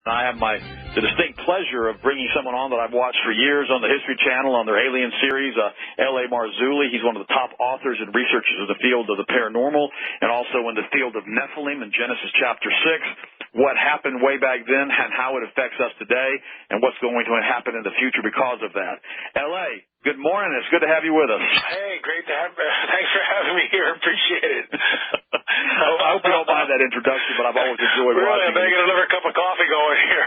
I have the distinct pleasure of bringing someone on that I've watched for years on the History Channel on their Alien series, L.A. Marzulli. He's one of the top authors and researchers of the field of the paranormal and also in the field of Nephilim in Genesis chapter 6, what happened way back then and how it affects us today and what's going to happen in the future because of that. L.A., good morning. It's good to have you with us. Hey, great to have thanks for having me here. Appreciate it. I hope you don't mind that introduction, but I've always enjoyed watching you. I better get another cup of coffee going here.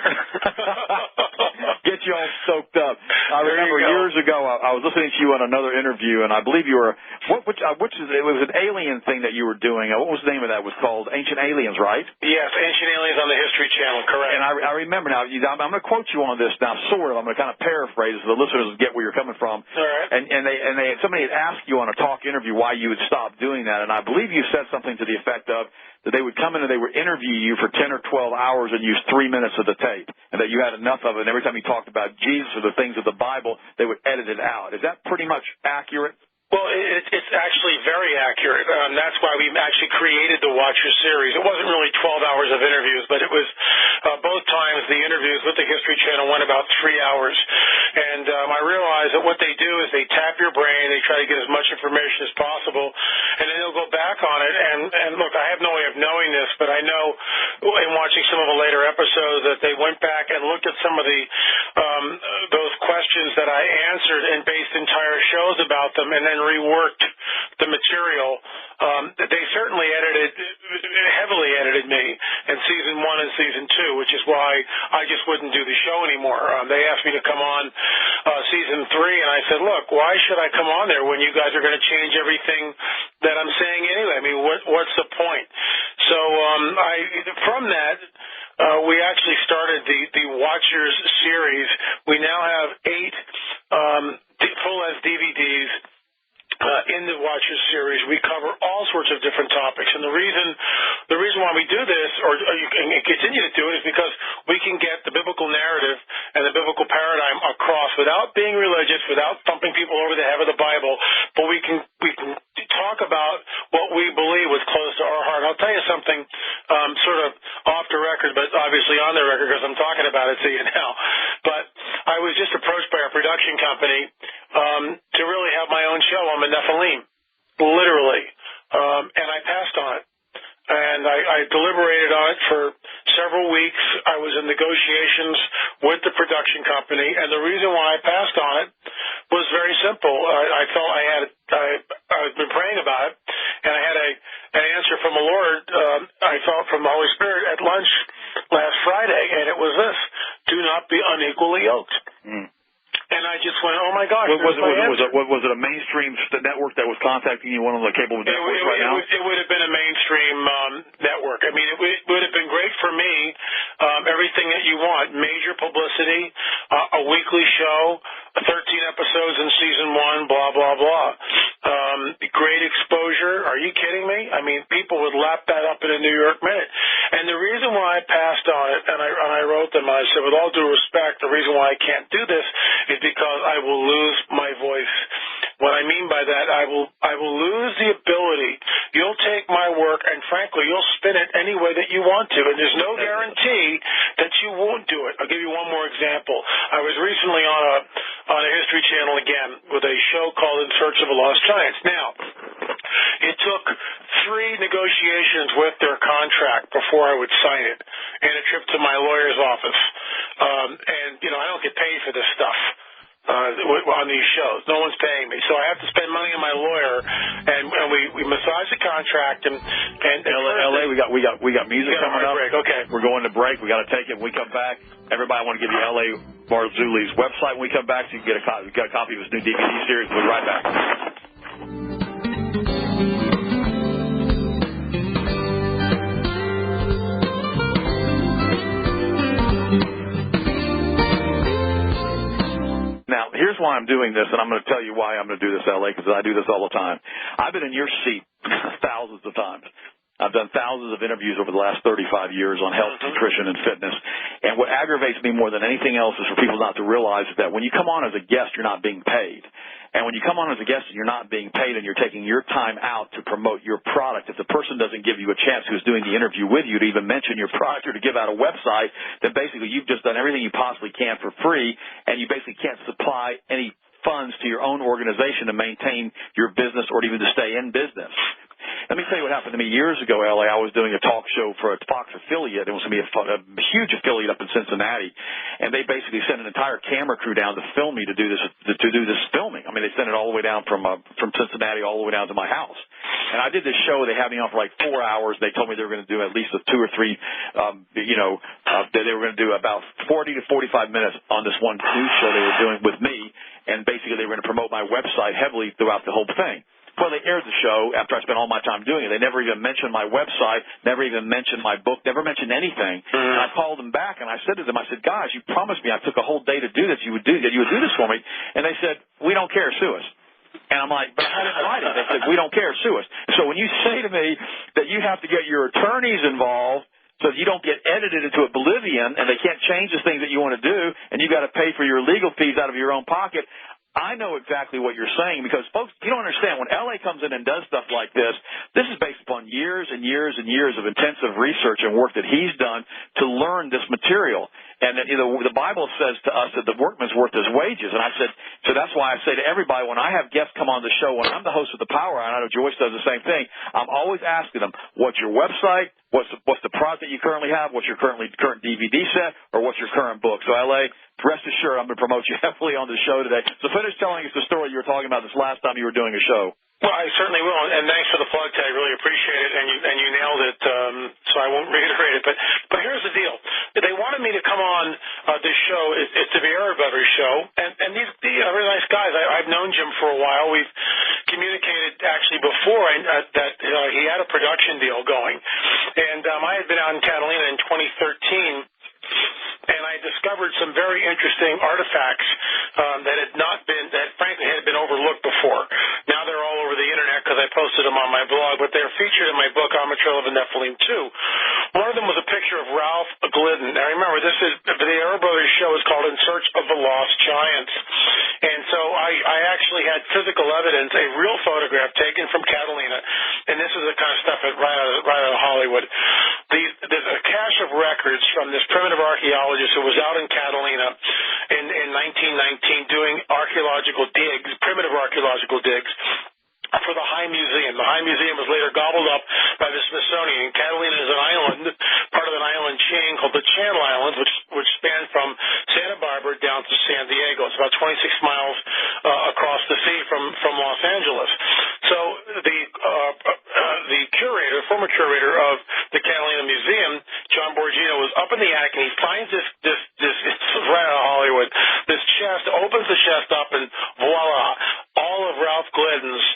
Get you all stoked up. I remember years ago I was listening to you on another interview, and I believe you were it was an alien thing that you were doing. What was the name of that? It was called Ancient Aliens, right? Yes, Ancient Aliens on the History Channel, correct. And I remember now. I'm going to quote you on this now, sort of. I'm going to kind of paraphrase so the listeners get where you're coming from. All right. And somebody had asked you on a talk interview why you would stop doing that, and I believe you said something to the effect of that they would come in and they would interview you for 10 or 12 hours and use 3 minutes of the tape, and that you had enough of it, and every time you talked about Jesus or the things of the Bible, they would edit it out. Is that pretty much accurate? Well, it's actually very accurate. That's why we actually created the Watcher series. It wasn't really 12 hours of interviews, but it was both times the interviews with the History Channel went about 3 hours. And I realized that what they do is they tap your brain, they try to get as much information as possible, and then they'll go back on it. And look, I have no way of knowing this, but I know in watching some of the later episodes that they went back and looked at some of the those questions that I answered and based entire shows about them, and then reworked the material. They certainly heavily edited me in season 1 and season 2, which is why I just wouldn't do the show anymore. They asked me to come on season 3, and I said, look, why should I come on there when you guys are going to change everything that I'm saying anyway? I mean, what's the point? So from that, we actually started the Watchers series. We now have 8 full-length DVDs in the Watchers series. We cover all sorts of different topics, and the reason why we do this, or you can continue to do it, is because we can get the biblical narrative and the biblical paradigm across without being religious, without thumping people over the head with the Bible, but we can talk about what we believe was close to our heart. I'll tell you something sort of off the record, but obviously on the record because I'm talking about it to you now. But I was just approached by a production company to really have my own show on the Nephilim, literally, and I passed on it. And I deliberated on it for several weeks. I was in negotiations with the production company, and the reason why I passed on it was very simple. I felt I'd been praying about it, and I had an answer from the Lord. I felt from the Holy Spirit at lunch last Friday, and it was this: do not be unequally yoked. Mm. And I just went, oh, my gosh. Was it a mainstream network that was contacting you, one of the cable networks right now? It would have been a mainstream network. I mean, it would have been great for me, everything that you want, major publicity, a weekly show, 13 episodes in season 1, blah, blah, blah. Great exposure. Are you kidding me? I mean, people would lap that up in a New York minute. And the reason why I passed on it, and I wrote them, I said, with all due respect, the reason why I can't do this is because I will lose my voice. What I mean by that, I will lose the ability. You'll take my work, and frankly, you'll spin it any way that you want to, and there's no guarantee that you won't do it. I'll give you one more example. I was recently on a History Channel again with a show called In Search of a Lost Giants. Now, it took 3 negotiations with their contract before I would sign it, and a trip to my lawyer's office. And, I don't get paid for this stuff on these shows. No one's paying me. So I have to spend money on my lawyer, and we massage the contract. And LA, we got music coming up. Break. Okay. We're going to break. We got to take it. When we come back, everybody, I want to give you LA Marzulli's website. When we come back, so you can get a copy of his new DVD series. We'll be right back. Now, here's why I'm doing this, and I'm going to tell you why I'm going to do this, L.A., because I do this all the time. I've been in your seat thousands of times. I've done thousands of interviews over the last 35 years on health, nutrition, and fitness. And what aggravates me more than anything else is for people not to realize that when you come on as a guest, you're not being paid. And when you come on as a guest and you're not being paid and you're taking your time out to promote your product, if the person doesn't give you a chance who's doing the interview with you to even mention your product or to give out a website, then basically you've just done everything you possibly can for free, and you basically can't supply any funds to your own organization to maintain your business or even to stay in business. Let me tell you what happened to me years ago, LA. I was doing a talk show for a Fox affiliate. It was going to be a huge affiliate up in Cincinnati, and they basically sent an entire camera crew down to film me to do this filming. I mean, they sent it all the way down from Cincinnati all the way down to my house. And I did this show. They had me on for like 4 hours. They told me they were going to do at least 2 or 3, they were going to do about 40 to 45 minutes on this one news show they were doing with me, and basically they were going to promote my website heavily throughout the whole thing. Well, they aired the show after I spent all my time doing it. They never even mentioned my website, never even mentioned my book, never mentioned anything. And I called them back, and I said to them, I said, guys, you promised me I took a whole day to do this. You would do this for me. And they said, we don't care, sue us. And I'm like, but I had it in writing. They said, we don't care, sue us. So when you say to me that you have to get your attorneys involved so that you don't get edited into oblivion and they can't change the things that you want to do and you got to pay for your legal fees out of your own pocket, I know exactly what you're saying because, folks, you don't understand. When L.A. comes in and does stuff like this is based upon years and years and years of intensive research and work that he's done to learn this material. And that, the Bible says to us that the workman's worth his wages. And I said, so that's why I say to everybody, when I have guests come on the show, when I'm the host of the Power Hour, and I know Joyce does the same thing, I'm always asking them, what's your website? What's the product that you currently have? What's your current DVD set? Or what's your current book? So, L.A., rest assured, I'm going to promote you heavily on the show today. So finish telling us the story you were talking about this last time you were doing a show. Well, I certainly will, and thanks for the plug, Ted. I really appreciate it, and you nailed it, so I won't reiterate it. But here's the deal. They wanted me to come on this show. It's the Vieira Brothers show, and these are really nice guys. I've known Jim for a while. We've communicated actually before that he had a production deal going, and I had been out in Catalina in 2013, and I discovered some very interesting artifacts that frankly had been overlooked before. Now they're all over the internet because I posted them on my blog, but they're featured in my book, On the Trail of the Nephilim, too. One of them was a picture of Ralph Glidden. Now remember, the Vieira Brothers show is called In Search of the Lost Giants. And so I actually had physical evidence, a real photograph taken from Catalina, and this is the kind of stuff right out of Hollywood. There's a cache of records from this primitive archaeologist who was out in Catalina in 1919 doing archaeological digs, primitive archaeological digs, for the High Museum. The High Museum was later gobbled up by the Smithsonian. Catalina is an island, part of an island chain called the Channel Islands, which span from Santa Barbara down to San Diego. It's about 26 miles across the sea from Los Angeles. So the curator, former curator of the Catalina Museum, John Borgino, was up in the attic, and he finds this it's right out of Hollywood, this chest, opens the chest up, and voila, all of Ralph Glidden's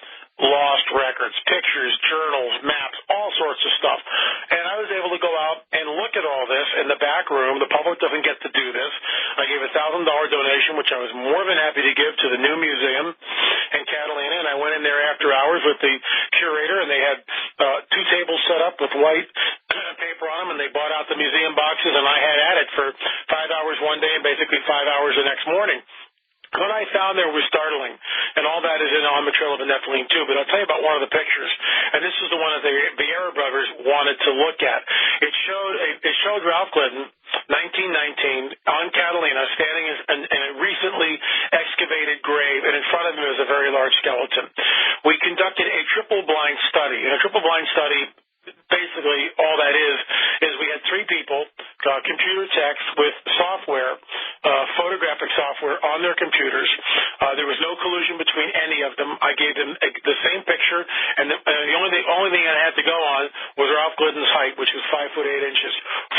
lost records, pictures, journals, maps, all sorts of stuff. And I was able to go out and look at all this in the back room. The public doesn't get to do this. I gave a $1,000 donation, which I was more than happy to give to the new museum in Catalina, and I went in there after hours with the curator, and they had 2 tables set up with white paper on them, and they bought out the museum boxes, and I had at it for 5 hours one day and basically 5 hours the next morning. What I found there was startling, and all that is On the Trail of the Nephilim, too, but I'll tell you about one of the pictures, and this is the one that the Vieira Brothers wanted to look at. It showed Ralph Glidden, 1919, on Catalina, standing in a recently excavated grave, and in front of him is a very large skeleton. We conducted a triple-blind study, and a triple-blind study, basically all that is we had 3 people, computer techs with software, photographic software on their computers. There was no collusion between any of them. I gave them the same picture, and the only thing I had to go on was Ralph Glidden's height, which was 5 foot 8 inches.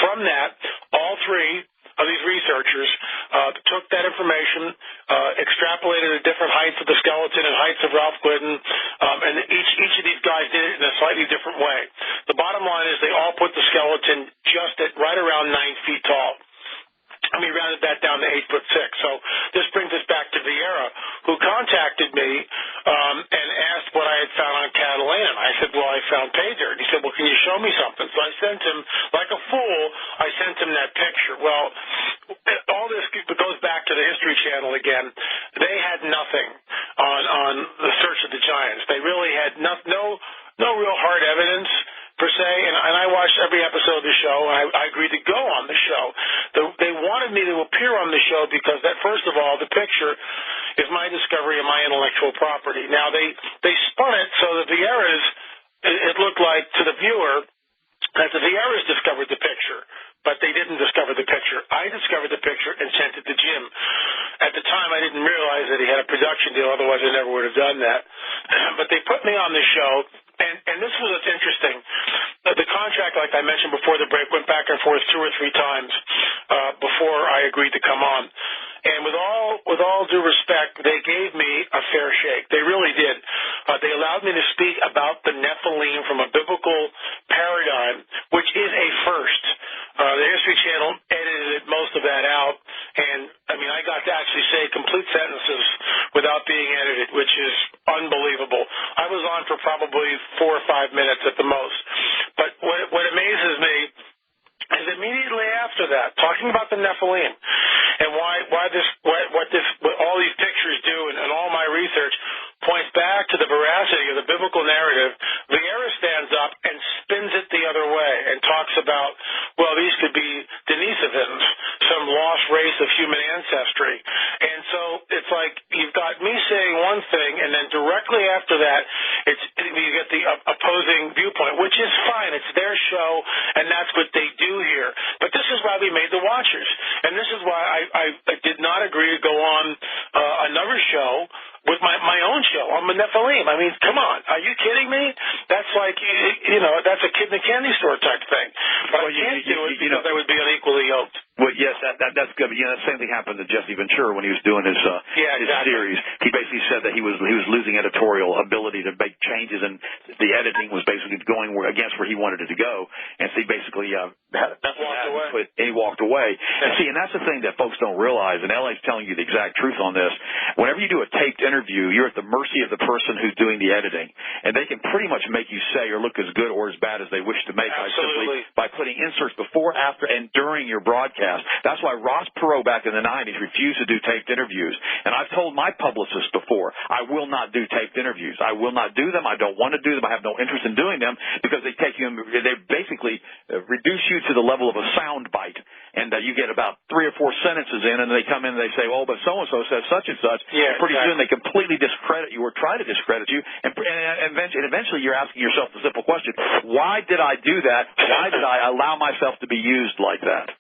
From that, all 3 of these researchers took that information, extrapolated the different heights of the skeleton and heights of Ralph Glidden, and each of these guys did it in a slightly different way. The bottom line is they all put the skeleton just at right around 9 feet tall. And we rounded that down to 8'6". So this brings us back to Vieira, who contacted me and asked what I had found on Catalina. And I said, well, I found pay dirt. He said, well, can you show me something? So I sent him, like a fool, I sent him that picture. Well, all this goes back to the History Channel again. They had nothing. on the search of the giants. They really had no real hard evidence per se, and I watched every episode of the show, and I agreed to go on the show. They wanted me to appear on the show because that, first of all, the picture is my discovery of my intellectual property. Now, they spun it so that it looked like to the viewer that the Vieras discovered the picture, but they didn't discover the picture. I discovered the picture and sent it to Jim. At the time, I didn't realize that he had a production deal, otherwise I never would have done that. But they put me on the show, and this was what's interesting. The contract, like I mentioned before the break, went back and forth 2 or 3 times before I agreed to come on. And with all due respect, they gave me a fair shake. They really did. They allowed me to speak about the Nephilim from a biblical paradigm, which is a first. The History Channel edited most of that out, and I got to actually say complete sentences without being edited, which is unbelievable. I was on for probably 4 or 5 minutes at the most. But what amazes me is immediately after that, talking about the Nephilim and what all these pictures do, and all my research points back to the veracity of the biblical narrative. Vieira stands up and spins it the other way and talks about, well, these could be Denisovans, some lost race of human ancestry. And so it's like you've got me saying one thing, and then directly after that, you get the opposing viewpoint, which is fine. It's their show, and that's what they do here. But this is why we made the Watchers, and this is why I did not agree to go on another show with my own show on the Nephilim. Come on. Are you kidding me? That's like, that's a kid in a candy store type thing. But I can't do it because I would be unequally yoked. Well, yes, that's good. But, the same thing happened to Jesse Ventura when he was doing his series. He basically said that he was losing editorial ability to make changes, and the editing was basically going against where he wanted it to go. And so he basically he walked away. Yeah. And that's the thing that folks don't realize, and LA's telling you the exact truth on this. Whenever you do a taped interview, you're at the mercy of the person who's doing the editing, and they can pretty much make you say or look as good or as bad as they wish to make by putting inserts before, after, and during your broadcast. That's why Ross Perot back in the 90s refused to do taped interviews. And I've told my publicist before, I will not do taped interviews. I will not do them. I don't want to do them. I have no interest in doing them because they basically reduce you to the level of a sound bite. And you get about 3 or 4 sentences in, and they come in and they say, oh, but so-and-so says such and such. Yeah, and pretty soon they completely discredit you or try to discredit you. And eventually you're asking yourself the simple question, why did I do that? Why did I allow myself to be used like that?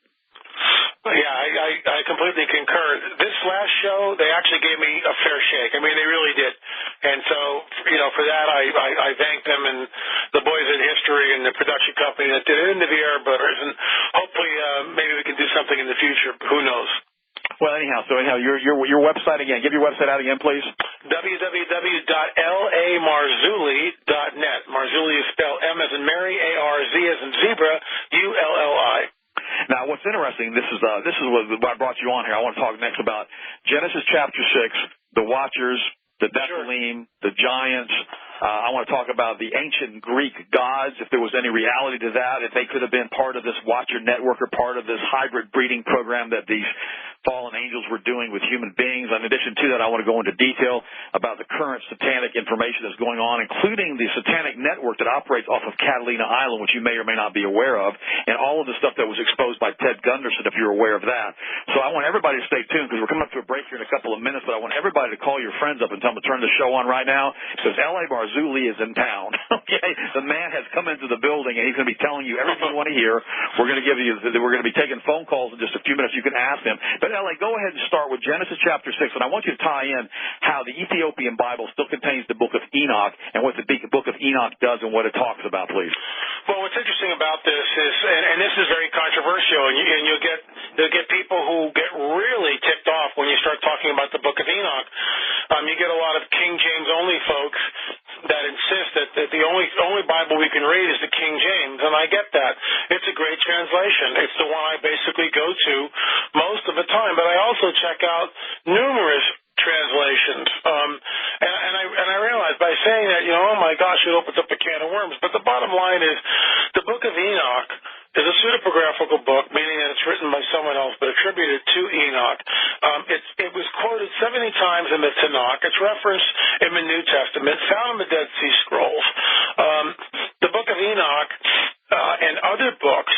Yeah, I completely concur. This last show, they actually gave me a fair shake. They really did. And so, for that, I thank them and the boys at History and the production company that did it in the VR Butters. And hopefully, maybe we can do something in the future. Who knows? Well, anyhow, your website again. Give your website out again, please. www.lamarzulli.net. Marzulli is spelled M as in Mary, A-R-Z as in zebra, U-L-L-I. Now, what's interesting, this is what I brought you on here. I want to talk next about Genesis chapter 6, the Watchers, the Nephilim, the giants. I want to talk about the ancient Greek gods, if there was any reality to that, if they could have been part of this Watcher network or part of this hybrid breeding program that these fallen angels were doing with human beings. In addition to that, I want to go into detail about the current satanic information that's going on, including the satanic network that operates off of Catalina Island, which you may or may not be aware of, and all of the stuff that was exposed by Ted Gunderson, if you're aware of that. So I want everybody to stay tuned because we're coming up to a break here in a couple of minutes, but I want everybody to call your friends up and tell them to turn the show on right now because L.A. Marzulli is in town. Okay, the man has come into the building and he's going to be telling you everything you want to hear. We're going to be taking phone calls in just a few minutes. You can ask them. But L.A., go ahead and start with Genesis chapter 6, and I want you to tie in how the Ethiopian Bible still contains the book of Enoch and what the book of Enoch does and what it talks about, please. Well, what's interesting about this is, and this is very controversial, and you'll get people who get really ticked off when you start talking about the book of Enoch. You get a lot of King James only folks that insist that the only Bible we can read is the King James, and I get that. It's a great translation. It's the one I basically go to most of the time, but I also check out numerous translations. And I realize by saying that, oh my gosh, it opens up a can of worms. But the bottom line is the book of Enoch is a pseudepigraphical book, meaning that it's written by someone else but attributed to Enoch. It was quoted 70 times in the Tanakh. It's referenced in the New Testament, found in the Dead Sea Scrolls. The book of Enoch and other books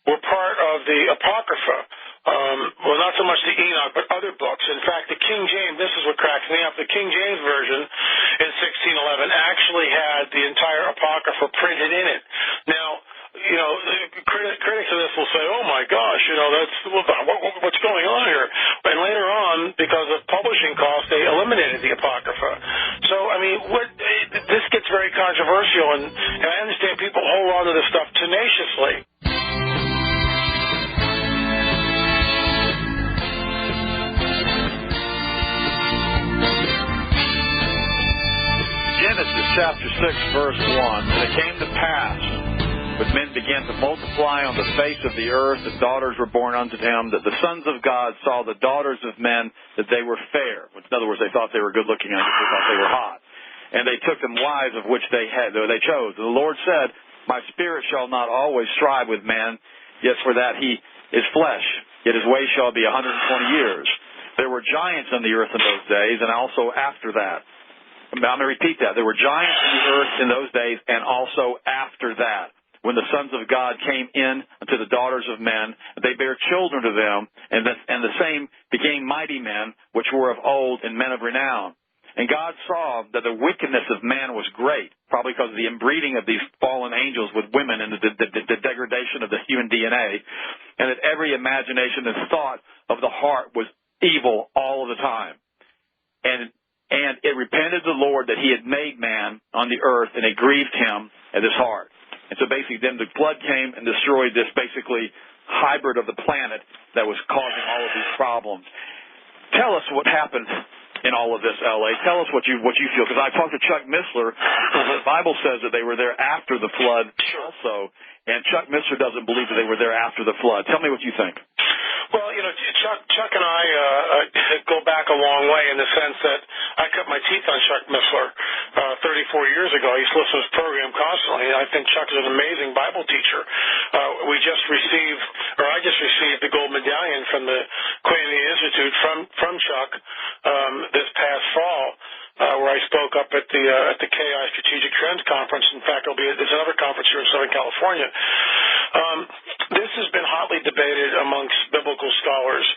were part of the Apocrypha. Well, not so much the Enoch, but other books. In fact, the King James, this is what cracks me up, the King James Version in 1611 actually had the entire Apocrypha printed in it. Now, critics of this will say, oh my gosh, what's going on here? And later on, because of publishing costs, they eliminated the Apocrypha. So, this gets very controversial, and I understand people hold on to this stuff tenaciously. Genesis chapter 6, verse 1, and it came to pass, when men began to multiply on the face of the earth, and daughters were born unto him, that the sons of God saw the daughters of men, that they were fair. In other words, they thought they were good looking, and they thought they were hot. And they took them wives of which they chose. And the Lord said, my spirit shall not always strive with man, yet for that he is flesh, yet his way shall be 120 years. There were giants on the earth in those days, and also after that. I'm going to repeat that. There were giants in the earth in those days, and also after that, when the sons of God came in unto the daughters of men, they bare children to them, and the same became mighty men, which were of old, and men of renown. And God saw that the wickedness of man was great, probably because of the inbreeding of these fallen angels with women and the degradation of the human DNA, and that every imagination and thought of the heart was evil all of the time. And it repented the Lord that he had made man on the earth, and it grieved him at his heart. And so basically then the flood came and destroyed this basically hybrid of the planet that was causing all of these problems. Tell us what happened in all of this, L.A. Tell us what you feel, because I talked to Chuck Missler. The Bible says that they were there after the flood also, and Chuck Missler doesn't believe that they were there after the flood. Tell me what you think. Well, Chuck and I go back a long way in the sense that I cut my teeth on Chuck Missler 34 years ago. I used to listen to his program constantly. I think Chuck is an amazing Bible teacher. I just received the gold medallion from the Queen of the Institute from Chuck this past fall, where I spoke up at the KI Strategic Trends Conference. In fact, there's another conference here in Southern California. This has been hotly debated amongst biblical scholars.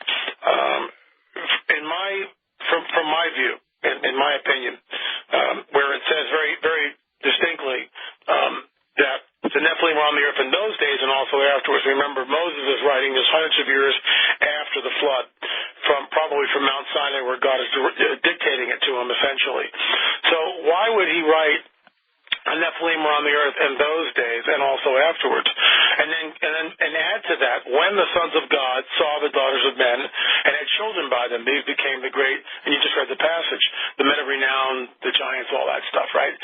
From my view, in my opinion, where it says very, very distinctly that the Nephilim were on the earth in those days and also afterwards. Remember, Moses is writing this hundreds of years after the flood, probably from Mount Sinai, where God is dictating it to him, essentially. So why would he write and Nephilim were on the earth in those days and also afterwards? And add to that, when the sons of God saw the daughters of men and had children by them, these became the great, and you just read the passage, the men of renown, the giants, all that stuff, right?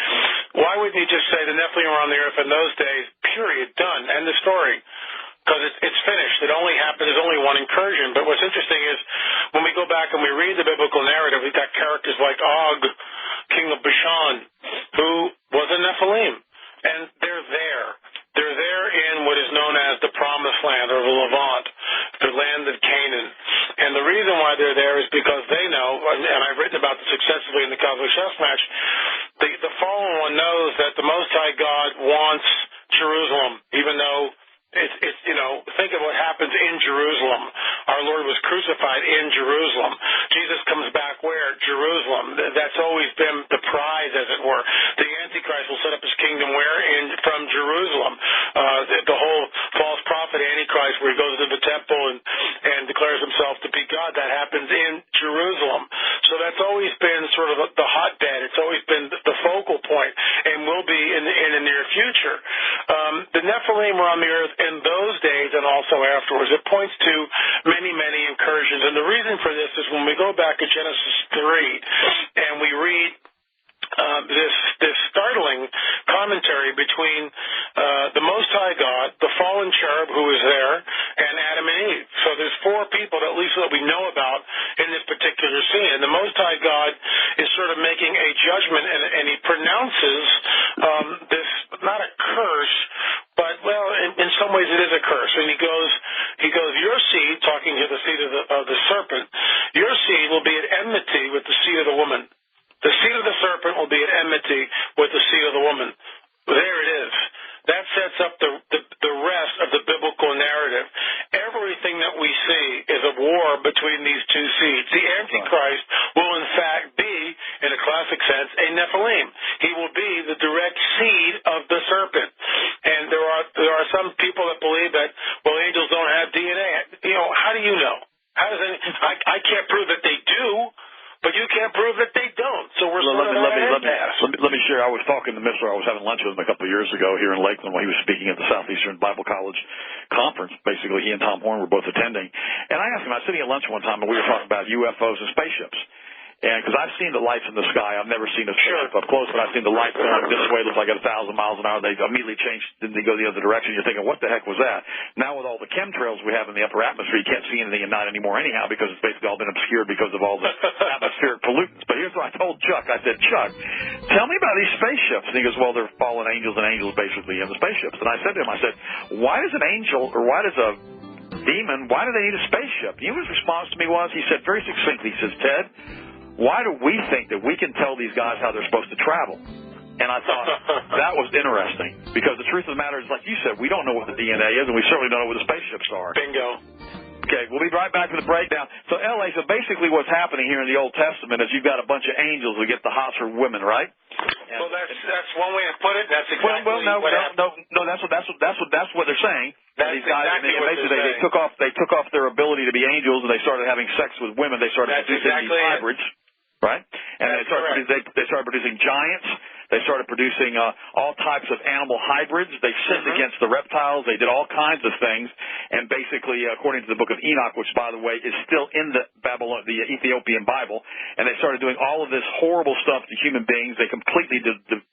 Why wouldn't he just say the Nephilim were on the earth in those days, period, done, end of story? Because it's finished. It only happened. There's only one incursion. But what's interesting is when we go back and we read the biblical narrative, we've got characters like Og, king of Bashan, who was a Nephilim. And they're there. They're there in what is known as the Promised Land, or the Levant, the land of Canaan. And the reason why they're there is because they know, and I've written about this extensively in the Cosmic Chess Match, the fallen one knows that the Most High God wants Jerusalem, even though think of what happens in Jerusalem. Our Lord was crucified in Jerusalem. Jesus comes back where? Jerusalem. That's always been the prize, as it were. The Antichrist will set up his kingdom where? From Jerusalem. The whole false prophet Antichrist, where he goes to the temple and declares himself to be God, that happens in Jerusalem. So that's always been sort of the hotbed. It's always been the focal point, and will be in the near future. The Nephilim were on the earth in those days and also afterwards. It points to many, many incursions. And the reason for this is when we go back to Genesis 3 and we read this startling commentary between the Most High God, the fallen cherub who is there, and Adam and Eve. So there's four people, at least that we know about, in this particular scene. And the Most High God is sort of making a judgment, and he pronounces this, not a curse, but, well, in some ways it is a curse. And he goes, your seed, talking to the seed of the serpent, your will be at enmity with the seed of the woman. The seed of the serpent will be at enmity with the seed of the woman. There it is. That sets up the rest of the biblical narrative. Everything that we see is a war between these two seeds. The Antichrist will, in fact, be, in a classic sense, a Nephilim. He will be the direct seed of the serpent. And there are some people that believe that, well, angels don't have DNA. You know, how do you know? How does I can't prove that they do, but you can't prove that they don't. So we're sort of let me share. I was talking to Mr. I was having lunch with him a couple of years ago here in Lakeland when he was speaking at the Southeastern Bible College conference. Basically, he and Tom Horn were both attending. And I asked him, I was sitting at lunch one time, and we were talking about UFOs and spaceships. And because I've seen the lights in the sky, I've never seen a spaceship up close, but I've seen the lights going this way, looks like at 1,000 miles an hour. They immediately change, then they go the other direction. You're thinking, what the heck was that? Now with all the chemtrails we have in the upper atmosphere, you can't see anything at night anymore anyhow because it's basically all been obscured because of all the atmospheric pollutants. But here's what I told Chuck. I said, Chuck, tell me about these spaceships. And he goes, well, they're fallen angels and angels basically in the spaceships. And I said to him, I said, why does an angel or why does a demon, why do they need a spaceship? You know what his response to me was? He said very succinctly, he says, Ted, why do we think that we can tell these guys how they're supposed to travel? And I thought that was interesting because the truth of the matter is, like you said, we don't know what the DNA is, and we certainly don't know what the spaceships are. Bingo. Okay, we'll be right back to the breakdown. So, L.A., so basically what's happening here in the Old Testament is you've got a bunch of angels who get the hots for women, right? Well, that's one way to put it. That's exactly what happened. No, that's what they're saying. That's these guys, exactly what they're saying. They took off their ability to be angels, and they started having sex with women. They started producing these hybrids. Right? And they started producing giants. They started producing all types of animal hybrids. They sinned against the reptiles. They did all kinds of things. And basically, according to the book of Enoch, which, by the way, is still in the Ethiopian Bible, and they started doing all of this horrible stuff to human beings. They completely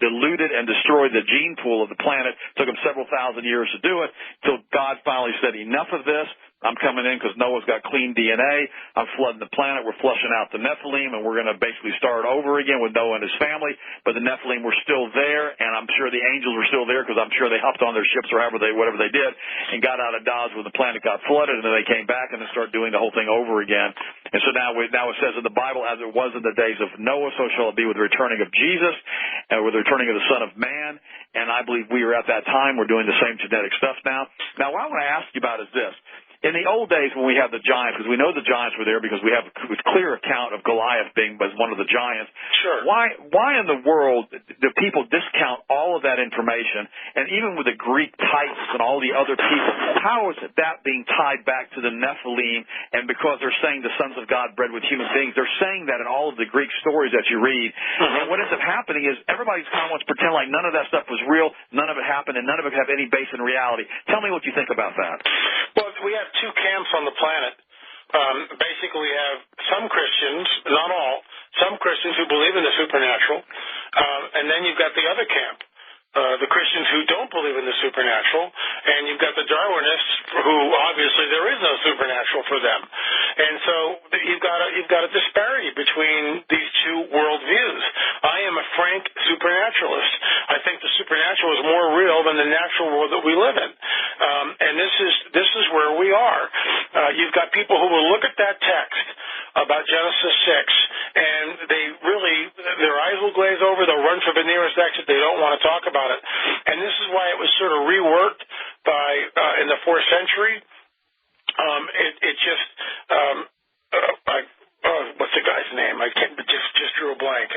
diluted and destroyed the gene pool of the planet. It took them several thousand years to do it until God finally said, enough of this. I'm coming in because Noah's got clean DNA. I'm flooding the planet. We're flushing out the Nephilim, and we're going to basically start over again with Noah and his family. But the Nephilim were still there, and I'm sure the angels were still there because I'm sure they hopped on their ships or whatever they did and got out of Dodge when the planet got flooded, and then they came back and then started doing the whole thing over again. And so now it says in the Bible, as it was in the days of Noah, so shall it be with the returning of Jesus and with the returning of the Son of Man. And I believe we are at that time. We're doing the same genetic stuff now. Now, what I want to ask you about is this. In the old days when we had the giants, because we know the giants were there because we have a clear account of Goliath being one of the giants. Sure. Why in the world do people discount all of that information? And even with the Greek Titans and all the other people, how is that being tied back to the Nephilim? And because they're saying the sons of God bred with human beings, they're saying that in all of the Greek stories that you read. And what ends up happening is everybody's kind of wants to pretend like none of that stuff was real, none of it happened, and none of it have any base in reality. Tell me what you think about that. Well, we have two camps on the planet. Basically, we have some Christians, not all, some Christians who believe in the supernatural, and then you've got the other camp, the Christians who don't believe in the supernatural, and you've got the Darwinists who obviously there is no supernatural for them. And so you've got a disparity between these two worldviews. I am a frank supernaturalist. I think the supernatural is more real than the natural world that we live in. And this is where we are. You've got people who will look at that text about Genesis 6, and their eyes will glaze over, they'll run for the nearest exit, they don't want to talk about it. And this is why it was sort of reworked in the 4th century. What's the guy's name? I just drew a blank.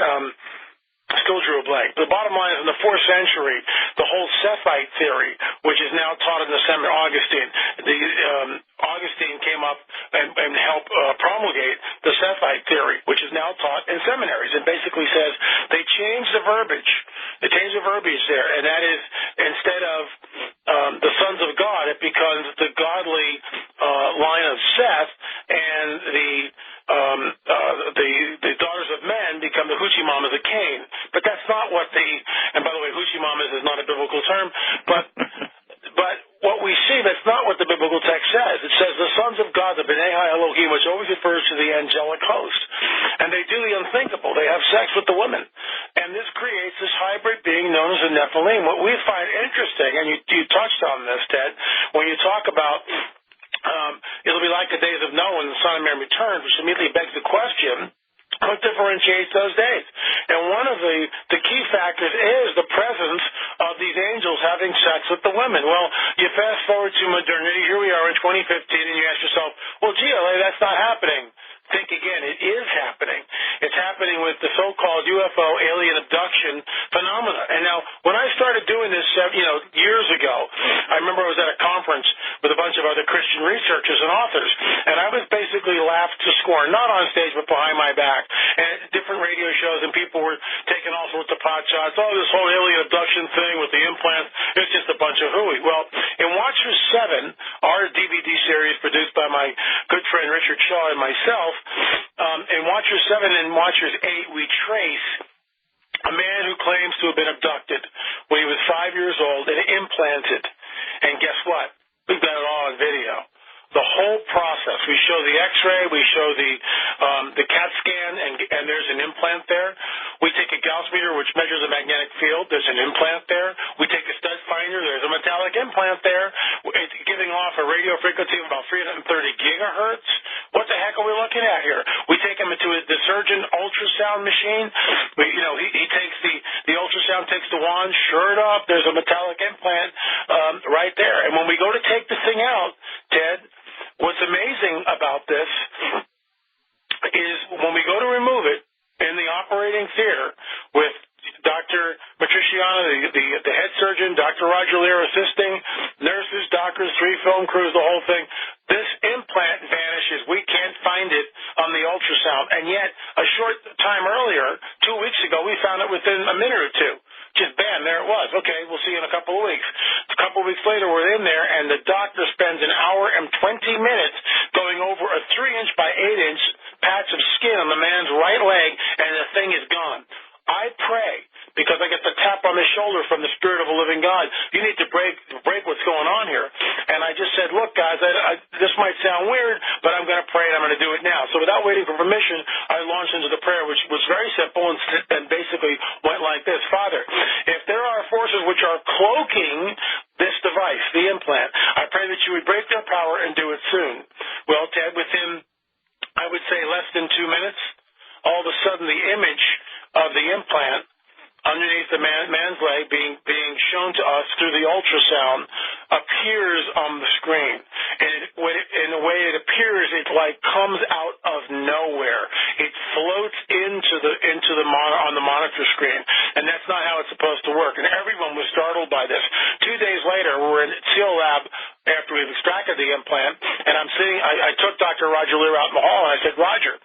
Still drew a blank. The bottom line is in the 4th century, the whole Sethite theory, which is now taught in the seminary, Augustine came up and helped promulgate the Sethite theory, which is now taught in seminaries. It basically says they changed the verbiage. They changed the verbiage there, and that is instead of the sons of God, it becomes the godly line of Seth, and the daughters of men become the hoochie mamas of Cain. But that's not and by the way, hoochie mamas is not a biblical term, but what we see, that's not what the biblical text says. It says the sons of God, the B'nai Elohim, which always refers to the angelic host. And they do the unthinkable. They have sex with the women. And this creates this hybrid being known as a Nephilim. What we find interesting, and you touched on this, Ted, when you talk about It'll be like the days of Noah when the Son of Man returned, which immediately begs the question, what differentiates those days? And one of the key factors is the presence of these angels having sex with the women. Well, you fast forward to modernity. Here we are in 2015, and you ask yourself, well, gee, LA, that's not happening. Think again, it is happening. It's happening with the so-called UFO alien abduction phenomena. And now, when I started doing this, years ago, I remember I was at a conference with a bunch of other Christian researchers and authors, and I was basically laughed to scorn, not on stage, but behind my back, and at different radio shows, and people were taking all sorts of pot shots. Oh, this whole alien abduction thing with the implants, it's just a bunch of hooey. Well, in Watchers 7, our DVD series produced by my good friend Richard Shaw and myself, in Watchers 7 and Watchers 8, we trace a man who claims to have been abducted when he was 5 years old and implanted. And guess what? We've got it all on video. The whole process. We show the X-ray, we show the CAT scan, and there's an implant there. We take a Gauss meter, which measures the magnetic field. There's an implant there. We take a stud finder. There's a metallic implant there. It's giving off a radio frequency of about 330 gigahertz. What the heck are we looking at here? We take him into the surgeon ultrasound machine. He takes the ultrasound, takes the wand. Sure enough, there's a metallic implant right there. And when we go to take the thing out, Ted, what's amazing about this is when we go to remove it in the operating theater with Dr. Matriciana, the head surgeon, Dr. Roger Lear assisting, nurses, doctors, 3 film crews, the whole thing, this implant vanishes. We can't find it on the ultrasound. And yet, a short time earlier, 2 weeks ago, we found it within a minute or two. Just bam, there it was. Okay, we'll see you in a couple of weeks. A couple of weeks later, we're in there, and the doctor spends an hour and 20 minutes going over a 3-inch by 8-inch patch of skin on the man's right leg, and the thing is gone. I pray, because I get the tap on the shoulder from the Spirit of a living God, you need to break what's going on here. And I just said, look, guys, this might sound weird, but I'm going to pray, and I'm going to do it now. So without waiting for permission, I launched into the prayer, which was very simple and basically went like this. Father, if there are forces which are cloaking this device, the implant, I pray that you would break their power and do it soon. Well, Ted, within, I would say, less than 2 minutes, all of a sudden the image of the implant underneath the man's leg being shown to us through the ultrasound appears on the screen. And in the way it appears, it like comes out of nowhere. It floats into the on the monitor screen, and that's not how it's supposed to work. And everyone was startled by this. 2 days later, we're in SEAL Lab after we've extracted the implant, and I took Dr. Roger Lear out in the hall, and I said, Roger,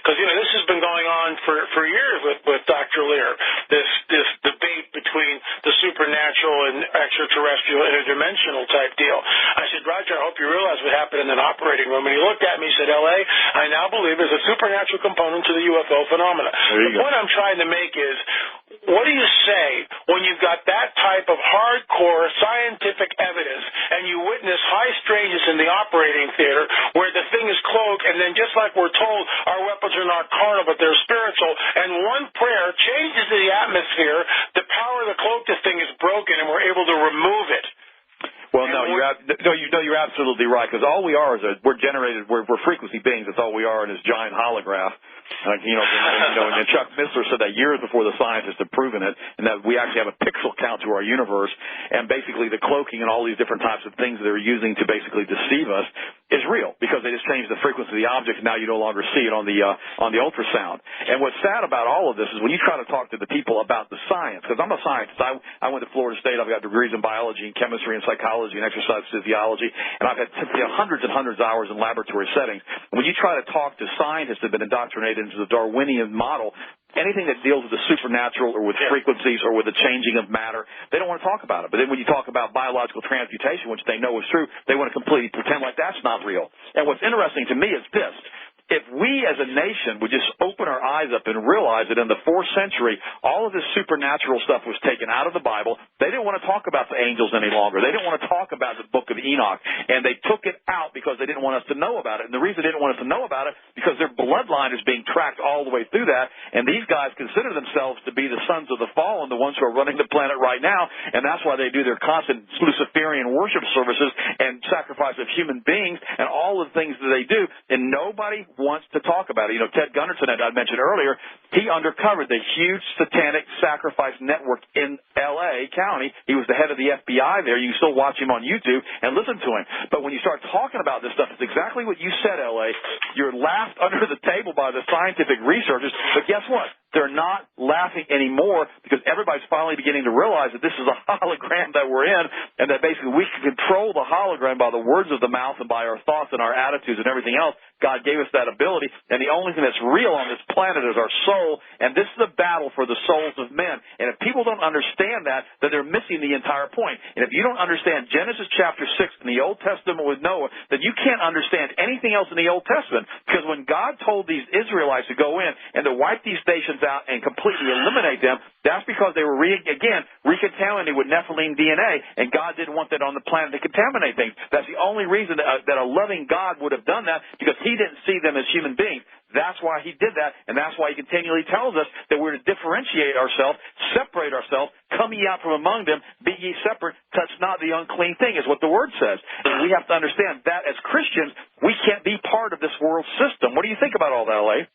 because this has been going on for years with Dr. Lear, this debate between the supernatural and extraterrestrial interdimensional type deal. I said, Roger, I hope you realize what happened in an operating room. And he looked at me and said, L.A., I now believe there's a supernatural component to the UFO phenomena. The point I'm trying to make is, what do you say when you've got that type of hardcore scientific evidence and you witness high strangeness in the operating theater where the thing is cloaked, and then just like we're told, our weapons are not carnal but they're spiritual, and one prayer changes the atmosphere, the power of the cloak, this thing is broken, and we're able to remove it. Well, you're absolutely right, because all we are is we're frequency beings. That's all we are in this giant holograph. And Chuck Missler said that years before the scientists had proven it, and that we actually have a pixel count to our universe, and basically the cloaking and all these different types of things they're using to basically deceive us is real, because they just changed the frequency of the object, and now you no longer see it on the ultrasound. And what's sad about all of this is when you try to talk to the people about the science, because I'm a scientist. I went to Florida State. I've got degrees in biology and chemistry and psychology and exercise physiology, and I've had hundreds and hundreds of hours in laboratory settings. When you try to talk to scientists that have been indoctrinated into the Darwinian model, anything that deals with the supernatural or with frequencies or with the changing of matter, they don't want to talk about it. But then when you talk about biological transmutation, which they know is true, they want to completely pretend like that's not real. And what's interesting to me is this. if we as a nation would just open our eyes up and realize that in the 4th century, all of this supernatural stuff was taken out of the Bible. They didn't want to talk about the angels any longer. They didn't want to talk about the book of Enoch. And they took it out because they didn't want us to know about it. And the reason they didn't want us to know about it, because their bloodline is being tracked all the way through that. And these guys consider themselves to be the sons of the fallen, the ones who are running the planet right now. And that's why they do their constant Luciferian worship services and sacrifice of human beings and all the things that they do. And nobody wants to talk about it. You know, Ted Gunderson, I mentioned earlier, he uncovered the huge satanic sacrifice network in L.A. County. He was the head of the FBI there. You can still watch him on YouTube and listen to him. But when you start talking about this stuff, it's exactly what you said, L.A. You're laughed under the table by the scientific researchers. But guess what? They're not laughing anymore because everybody's finally beginning to realize that this is a hologram that we're in and that basically we can control the hologram by the words of the mouth and by our thoughts and our attitudes and everything else. God gave us that ability, and the only thing that's real on this planet is our soul, and this is a battle for the souls of men. And if people don't understand that, then they're missing the entire point. And if you don't understand Genesis chapter 6 in the Old Testament with Noah, then you can't understand anything else in the Old Testament, because when God told these Israelites to go in and to wipe these nations out and completely eliminate them, that's because they were, recontaminated with Nephilim DNA, and God didn't want that on the planet to contaminate things. That's the only reason that a loving God would have done that, because he didn't see them as human beings. That's why he did that, and that's why he continually tells us that we're to differentiate ourselves, separate ourselves, come ye out from among them, be ye separate, touch not the unclean thing, is what the Word says. And we have to understand that as Christians, we can't be part of this world system. What do you think about all that, L.A.?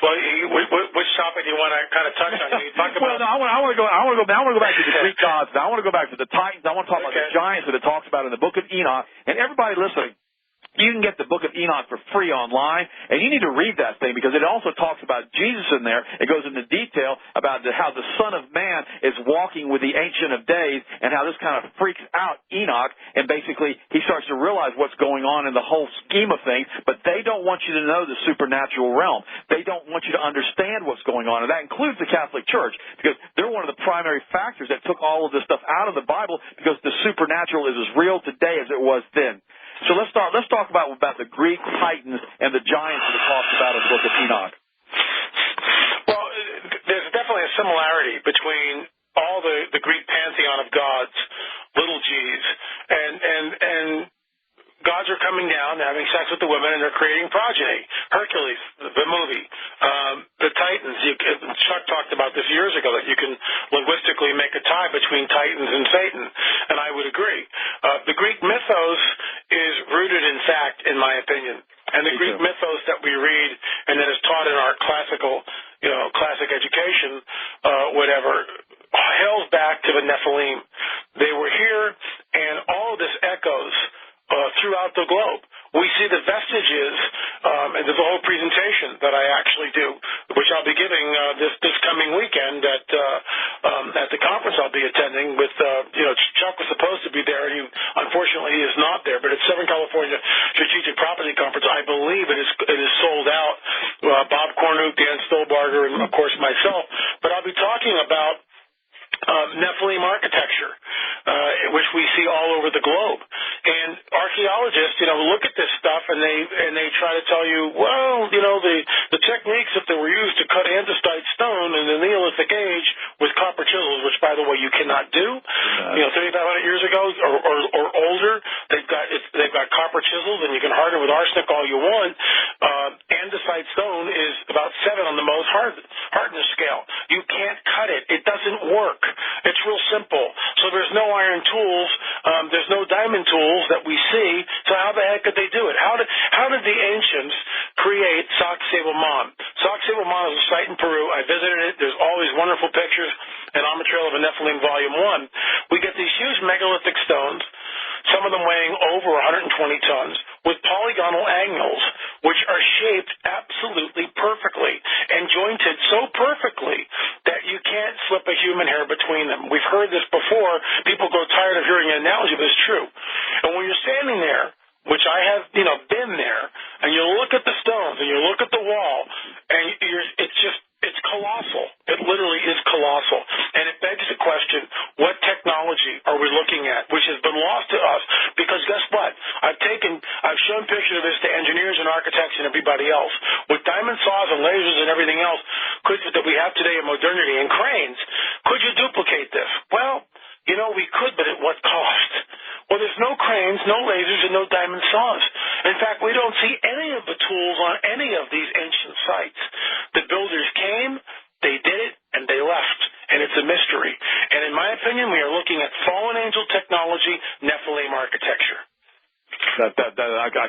Well, which topic do you want to kind of touch on? You talked about. Well, no, I want to go back to the Greek gods. Now I want to go back to the Titans. I want to talk about the giants that it talks about in the book of Enoch. And everybody listening, you can get the book of Enoch for free online, and you need to read that thing because it also talks about Jesus in there. It goes into detail about how the Son of Man is walking with the Ancient of Days and how this kind of freaks out Enoch, and basically he starts to realize what's going on in the whole scheme of things, but they don't want you to know the supernatural realm. They don't want you to understand what's going on, and that includes the Catholic Church, because they're one of the primary factors that took all of this stuff out of the Bible, because the supernatural is as real today as it was then. So let's talk about the Greek Titans and the giants that it talks about in the book of Enoch. Well, there's definitely a similarity between all the Greek pantheon of gods, little g's, and gods are coming down, having sex with the women, and they're creating progeny. Hercules, the movie. The Titans, Chuck talked about this years ago, that you can linguistically make a tie between Titans and Satan, and I would agree. The Greek mythos is rooted in fact, in my opinion. And the Greek mythos that we read and that is taught in our classic education, hails back to the Nephilim. They were here, and all of this echoes throughout the globe. We see the vestiges, and there's a whole presentation that I actually do, which I'll be giving this coming weekend at the conference I'll be attending with, Chuck was supposed to be there, and unfortunately he is not there, but it's Southern California Strategic Property Conference. I believe it is sold out. Bob Cornuke, Dan Stolbarger, and of course myself. But I'll be talking about Nephilim architecture, which we see all over the globe. And archaeologists, look at this stuff and they try to tell you, well, the techniques that were used to cut andesite stone in the Neolithic age with copper chisels, which, by the way, you cannot do. 3,500 years ago or older, they've got copper chisels, and you can harden with arsenic all you want. Andesite stone is about 7 on the most hardness scale. You can't cut it. It doesn't work. It's real simple. So there's no iron tools. There's no diamond tools that we see. So how the heck could they do it? How did the ancients create Sacsayhuaman? Sacsayhuaman is a site in Peru. I visited it. There's all these wonderful pictures, and on the Trail of a Nephilim Volume 1. We get these huge megalithic stones, some of them weighing over 120 tons, with polygonal angles, which are shaped absolutely perfectly and jointed so perfectly that you can't slip a human hair between them. We've heard this before. People grow tired of hearing an analogy, but it's true. And when you're standing there, which I have, been there, and you look at the stones and you look at the wall, and it's colossal. It literally is colossal. And it begs the question, what technology are we looking at, which has been lost to us? Because guess what? I've shown pictures of this to engineers and architects and everybody else. With diamond saws and lasers and everything else that we have today in modernity and cranes, could you duplicate this? Well, we could, but at what cost? Well, there's no cranes, no lasers, and no diamond saws. In fact, we don't see any of the tools on any of these ancient sites. The builders came, they did it, and they left, and it's a mystery. And in my opinion, we are looking at fallen angel technology, Nephilim architecture. I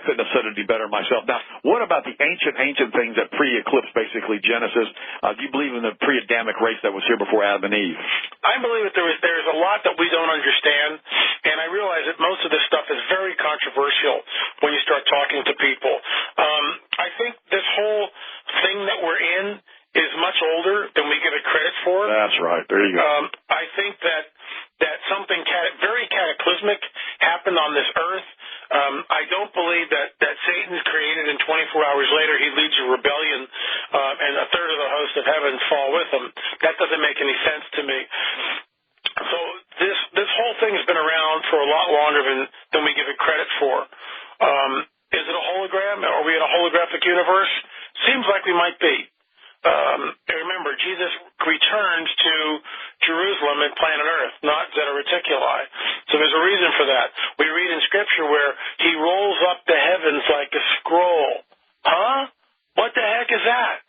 couldn't have said it any better myself. Now, what about the ancient things that pre-eclipse, basically, Genesis? Do you believe in the pre-Adamic race that was here before Adam and Eve? I believe that there's a lot that we don't understand, and I realize that most of this stuff is very controversial when you start talking to people. I think this whole thing that we're in is much older than we give it credit for. That's right. There you go. I think that something very cataclysmic happened on this earth. I don't believe that Satan's created and 24 hours later he leads a rebellion and a third of the host of heaven fall with him. That doesn't make any sense to me. So this whole thing has been around for a lot longer than we give it credit for. Is it a hologram? Are we in a holographic universe? Seems like we might be. Remember, Jesus returns to Jerusalem and planet Earth, not Zeta Reticuli. So there's a reason for that. We read in Scripture where he rolls up the heavens like a scroll. Huh? What the heck is that?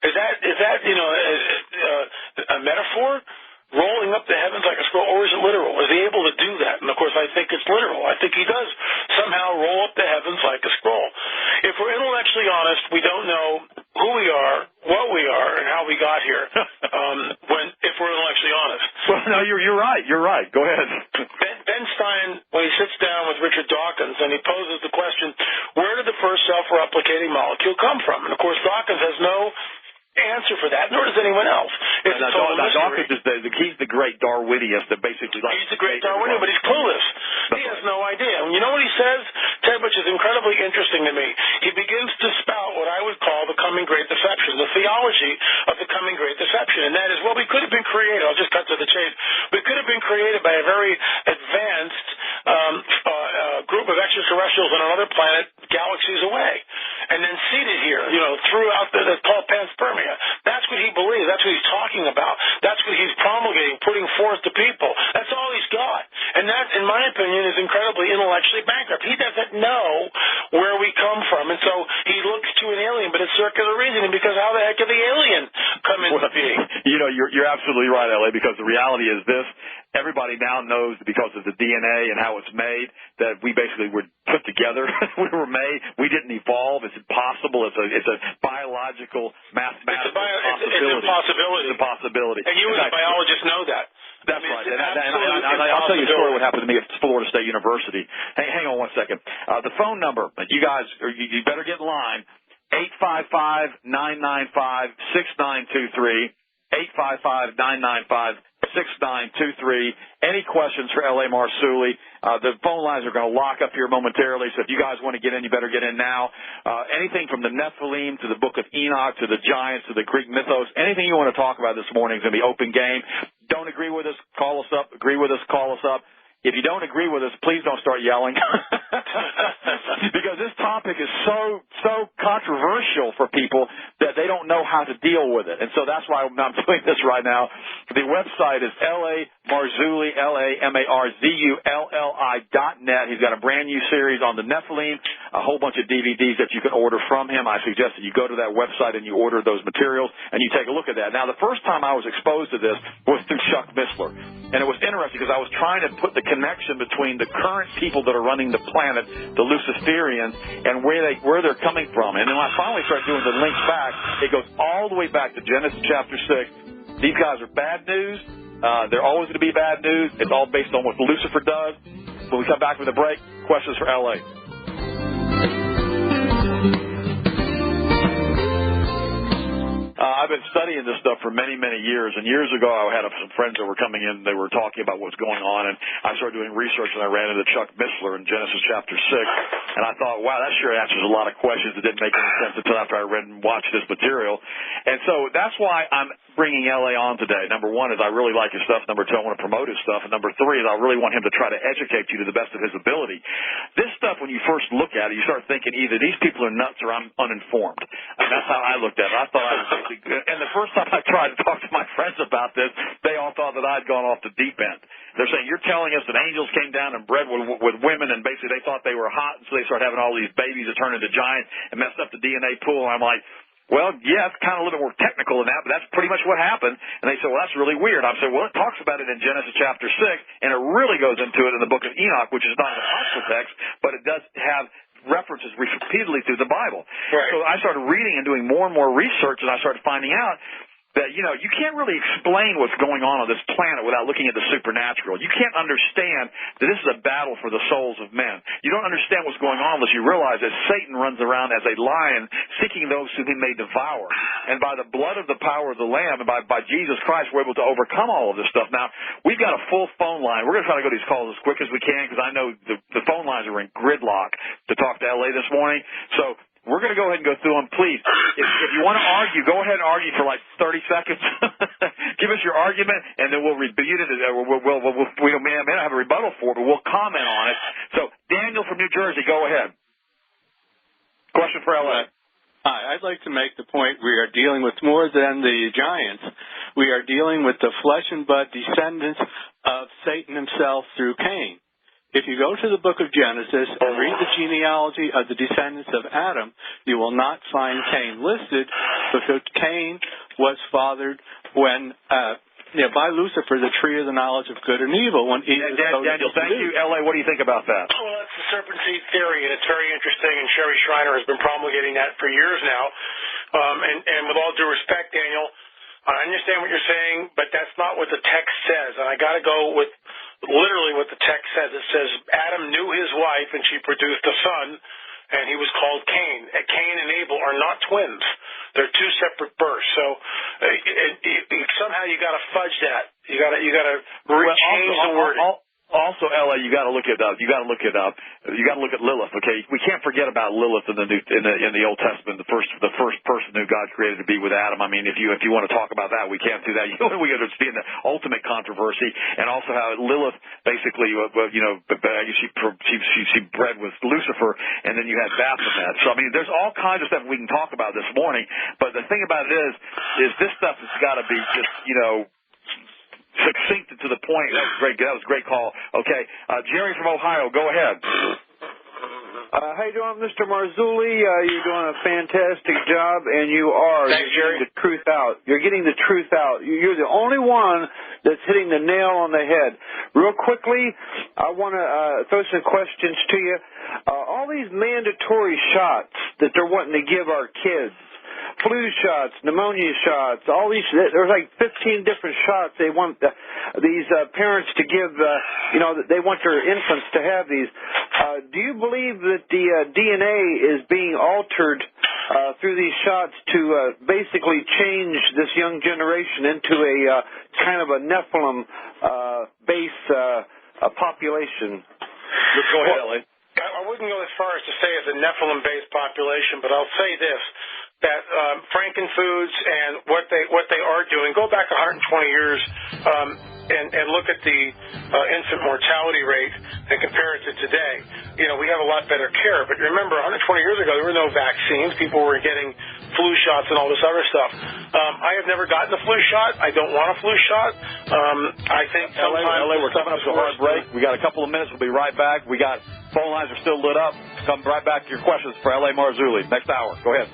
Is that a metaphor? Rolling up the heavens like a scroll, or is it literal? Is he able to do that? And, of course, I think it's literal. I think he does somehow roll up the heavens like a scroll. If we're intellectually honest, we don't know who we are, what we are, and how we got here, if we're intellectually honest. Well, no, you're right. You're right. Go ahead. Ben Stein, when he sits down with Richard Dawkins, and he poses the question, where did the first self-replicating molecule come from? And, of course, Dawkins has no answer for that, nor does anyone else. It's a total mystery. Dawkins is he's the great Darwinian that basically... He's the great Darwinian, but he's clueless. He has no idea. And you know what he says, Ted, which is incredibly interesting to me? He begins to spout what I would call the coming great deception, the theology of the coming great deception. And that is, well, we could have been created. I'll just cut to the chase. We could have been created by a very advanced group of extraterrestrials on another planet galaxies away, and then seated here, throughout that's called panspermia. That's what he believes. That's what he's talking about. That's what he's promulgating, putting forth to people. That's all he's got. And that, in my opinion, is incredibly intellectually bankrupt. He doesn't know where we come from, and so he looks to an alien, but it's circular reasoning, because how the heck did the alien come into being? You're absolutely right, L.A., because the reality is this. Everybody now knows, because of the DNA and how it's made, that we basically were put together. We were made. We didn't evolve. It's impossible. It's a biological, mathematical possibility. It's a possibility. It's a possibility. And you as a biologist know that. That's right. And I'll tell you a story what happened to me at Florida State University. Hey, hang on one second. The phone number, you guys, you better get in line, 855-995-6923, 855-995-6923. Any questions for L.A. Marzulli? The phone lines are going to lock up here momentarily, so if you guys want to get in, you better get in now. Anything from the Nephilim to the book of Enoch to the giants to the Greek mythos, anything you want to talk about this morning is going to be open game. Don't agree with us, call us up. Agree with us, call us up. If you don't agree with us, please don't start yelling. Because this topic is so controversial for people that they don't know how to deal with it. And so that's why I'm doing this right now. The website is Marzulli, LAMARZULLI.net. He's got a brand new series on the Nephilim, a whole bunch of DVDs that you can order from him. I suggest that you go to that website and you order those materials and you take a look at that. Now, the first time I was exposed to this was through Chuck Missler. And it was interesting because I was trying to put the connection between the current people that are running the planet, the Luciferians, and where they're coming from. And then when I finally started doing the links back, it goes all the way back to Genesis chapter 6. These guys are bad news. They're always going to be bad news. It's all based on what Lucifer does. When we come back from the break, questions for L.A. I've been studying this stuff for many, many years, and years ago I had some friends that were coming in. They were talking about what's going on, and I started doing research, and I ran into Chuck Missler in Genesis chapter 6, and I thought, wow, that sure answers a lot of questions that didn't make any sense until after I read and watched this material. And so that's why I'm bringing L.A. on today. Number one is I really like his stuff. Number two, I want to promote his stuff. And number three is I really want him to try to educate you to the best of his ability. This stuff, when you first look at it, you start thinking either these people are nuts or I'm uninformed. And that's how I looked at it. I thought I was really good. And the first time I tried to talk to my friends about this, they all thought that I'd gone off the deep end. They're saying, you're telling us that angels came down and bred with women, and basically they thought they were hot, and so they started having all these babies that turned into giants and messed up the DNA pool. And I'm like, well, yeah, it's kind of a little more technical than that, but that's pretty much what happened. And they said, well, that's really weird. I'm saying, well, it talks about it in Genesis chapter 6, and it really goes into it in the book of Enoch, which is not an apocryphal text, but it does have references repeatedly through the Bible. Right. So I started reading and doing more and more research, and I started finding out that, you know, you can't really explain what's going on this planet without looking at the supernatural. You can't understand that this is a battle for the souls of men. You don't understand what's going on unless you realize that Satan runs around as a lion seeking those whom he may devour. And by the blood of the power of the Lamb and by Jesus Christ, we're able to overcome all of this stuff. Now, we've got a full phone line. We're going to try to go to these calls as quick as we can because I know the phone lines are in gridlock to talk to L.A. this morning. So we're going to go ahead and go through them. Please, if you want to argue, go ahead and argue for like 30 seconds. Give us your argument, and then we'll rebut it. We may not have a rebuttal for it, but we'll comment on it. So, Daniel from New Jersey, go ahead. Question for L.A. Hi, I'd like to make the point we are dealing with more than the giants. We are dealing with the flesh and blood descendants of Satan himself through Cain. If you go to the book of Genesis and read the genealogy of the descendants of Adam, you will not find Cain listed because Cain was fathered when by Lucifer, the tree of the knowledge of good and evil. When Daniel, thank you. L.A., what do you think about that? Well, that's the serpent seed theory, and it's very interesting, and Sherry Schreiner has been promulgating that for years now. And with all due respect, Daniel, I understand what you're saying, but that's not what the text says, and I got to go with literally what the text says. It says Adam knew his wife, and she produced a son, and he was called Cain. Cain and Abel are not twins. They're two separate births. So somehow you got to fudge that. You got to change the wording. Also, Ella, you got to look it up. You got to look at Lilith. Okay, we can't forget about Lilith in the Old Testament. The first person who God created to be with Adam. I mean, if you want to talk about that, we can't do that. We understand the ultimate controversy, and also how Lilith basically, she bred with Lucifer, and then you had Baphomet. So I mean, there's all kinds of stuff we can talk about this morning. But the thing about it is this stuff has got to be just succinct to the point. That was great. That was a great call. Okay, Jerry from Ohio, go ahead. How you doing, Mr. Marzulli? You're doing a fantastic job, and you are. Thanks, You're getting the truth out. You're getting the truth out. You're the only one that's hitting the nail on the head. Real quickly, I want to throw some questions to you. All these mandatory shots that they're wanting to give our kids, flu shots, pneumonia shots, all these, there's like 15 different shots they want these parents to give, they want their infants to have these. Do you believe that the DNA is being altered through these shots to basically change this young generation into a kind of a Nephilim base population? Go ahead, Ellie. I wouldn't go as far as to say it's a Nephilim-based population, but I'll say this. That Frankenfoods and what they are doing, go back 120 years and look at the infant mortality rate and compare it to today. We have a lot better care. But remember, 120 years ago, there were no vaccines. People were getting flu shots and all this other stuff. I have never gotten a flu shot. I don't want a flu shot. I think sometimes... LA, we're coming up to a hard break. We got a couple of minutes. We'll be right back. We got phone lines are still lit up. Come right back to your questions for L.A. Marzulli. Next hour. Go ahead.